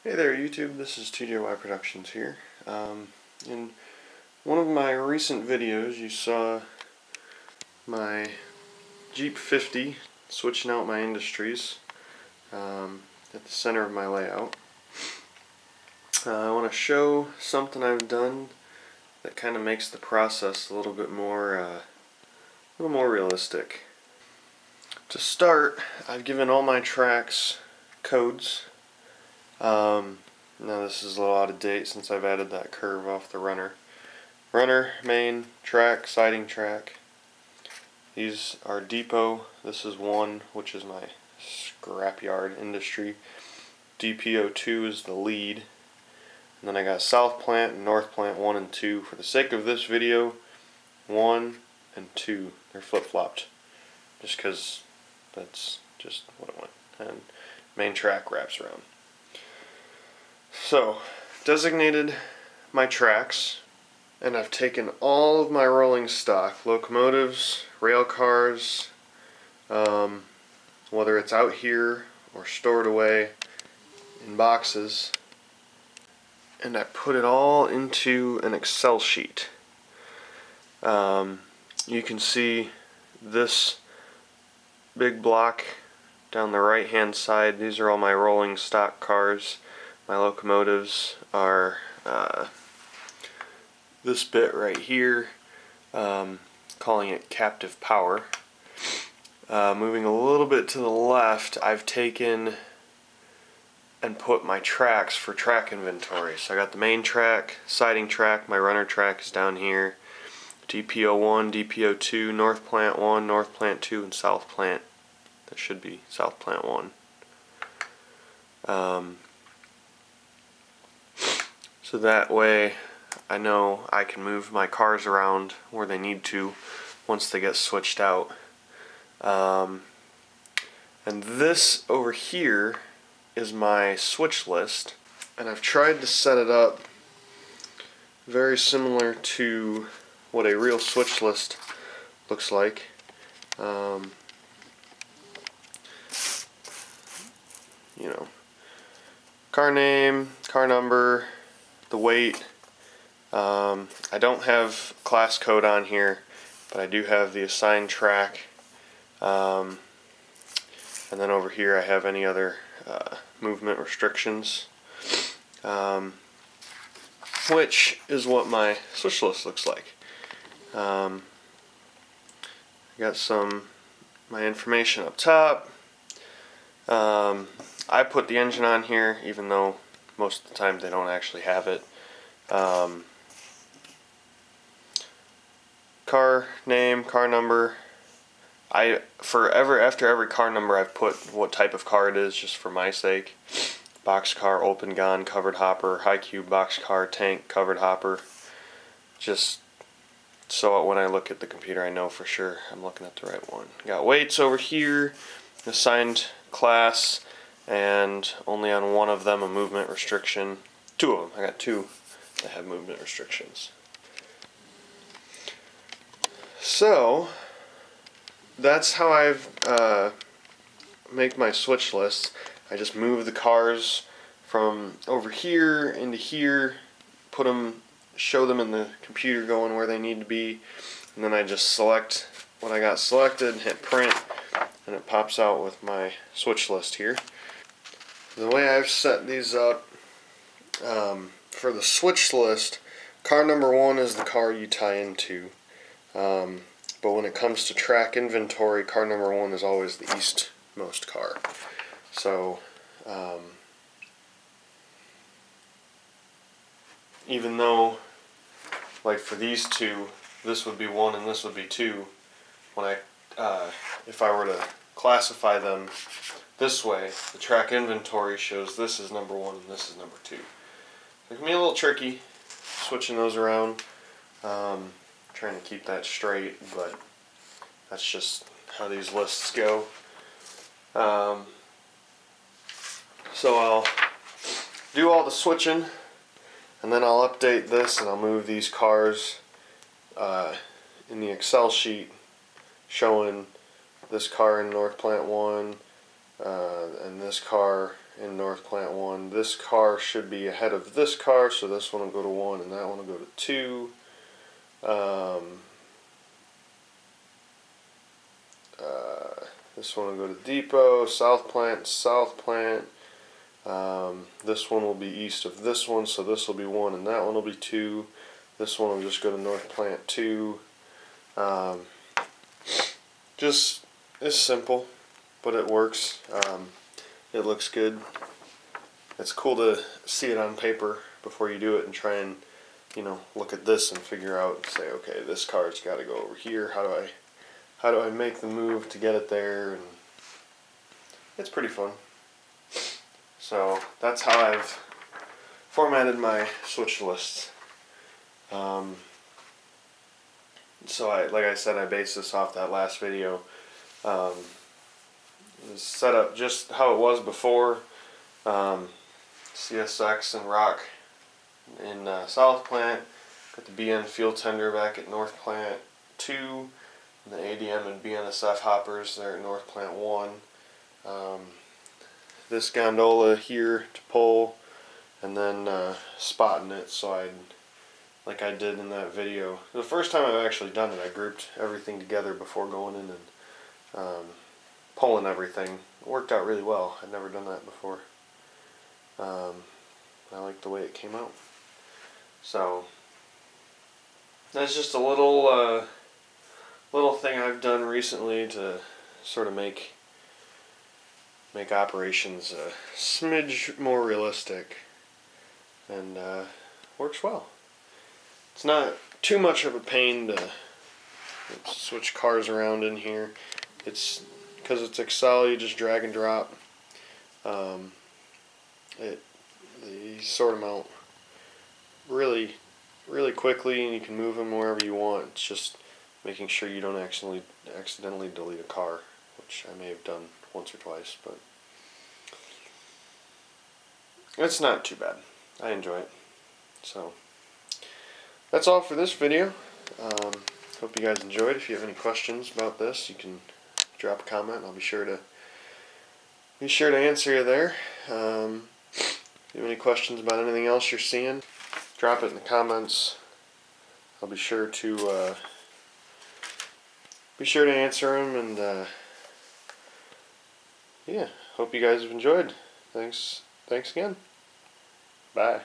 Hey there YouTube, this is TJY Productions here. In one of my recent videos you saw my Jeep 50 switching out my industries at the center of my layout. I want to show something I've done that kind of makes the process a little bit more realistic. To start, I've given all my tracks codes. Now this is a little out of date since I've added that curve off the runner. Runner, main, track, siding track. These are depot. This is 1, which is my scrapyard industry. DPO2 is the lead. And then I got south plant and north plant 1 and 2. For the sake of this video, 1 and 2, they're flip-flopped. Just because that's just what I want. And main track wraps around. So, designated my tracks, and I've taken all of my rolling stock, locomotives, rail cars, whether it's out here or stored away in boxes, and I put it all into an Excel sheet. You can see this big block down the right hand side. These are all my rolling stock cars. My locomotives are this bit right here, calling it captive power. Moving a little bit to the left, I've taken and put my tracks for track inventory. So I got the main track, siding track, my runner track is down here, DPO1, DPO2, North Plant 1, North Plant 2, and South Plant. That should be South Plant 1. So that way I know I can move my cars around where they need to once they get switched out. And this over here is my switch list, and I've tried to set it up very similar to what a real switch list looks like. You know, car name, car number, the weight. I don't have class code on here, but I do have the assigned track, and then over here I have any other movement restrictions, which is what my switch list looks like. I got my information up top. I put the engine on here even though most of the time they don't actually have it. Car name, car number. After every car number I've put what type of car it is, just for my sake. Box car, open gon, covered hopper, high cube box car, tank, covered hopper. Just so when I look at the computer I know for sure I'm looking at the right one. Got weights over here, assigned class, and only on one of them a movement restriction. 2 of them. I got 2 that have movement restrictions. So that's how I've make my switch lists. I just move the cars from over here into here, show them in the computer going where they need to be, and then I just select what I got selected, hit print, and it pops out with my switch list here. The way I've set these up, for the switch list, car number 1 is the car you tie into. But when it comes to track inventory, car number 1 is always the eastmost car. So, even though, like for these 2, this would be 1 and this would be 2, when if I were to classify them this way, the track inventory shows this is number 1 and this is number 2. It can be a little tricky switching those around, trying to keep that straight, but that's just how these lists go. So I'll do all the switching, and then I'll update this and I'll move these cars in the Excel sheet showing this car in North Plant 1 and this car in north plant 1. This car should be ahead of this car, so this one will go to 1 and that one will go to 2. This one will go to depot, south plant, south plant. This one will be east of this one, so this will be 1 and that one will be 2. This one will just go to north plant 2. Just, it's simple, but it works. It looks good. It's cool to see it on paper before you do it and try and, you know, look at this and figure out, say, okay, this car's got to go over here. How do I make the move to get it there? And it's pretty fun. So that's how I've formatted my switch lists. So like I said, I based this off that last video. It was set up just how it was before. CSX and rock in south plant. Got the BN fuel tender back at north plant 2. And the ADM and BNSF hoppers there at north plant 1. This gondola here to pull, and then spotting it so like I did in that video. The first time I've actually done it, I grouped everything together before going in and pulling everything. It worked out really well. I'd never done that before. I like the way it came out. So that's just a little thing I've done recently to sort of make operations a smidge more realistic, and works well. It's not too much of a pain to switch cars around in here. It's because it's Excel, you just drag and drop. You sort them out really quickly, and you can move them wherever you want. It's just making sure you don't accidentally delete a car, which I may have done once or twice, but it's not too bad. I enjoy it. So that's all for this video. Hope you guys enjoyed. If you have any questions about this, you can drop a comment. I'll be sure to answer you there. If you have any questions about anything else you're seeing, drop it in the comments. I'll be sure to answer them, and yeah, hope you guys have enjoyed. Thanks again. Bye.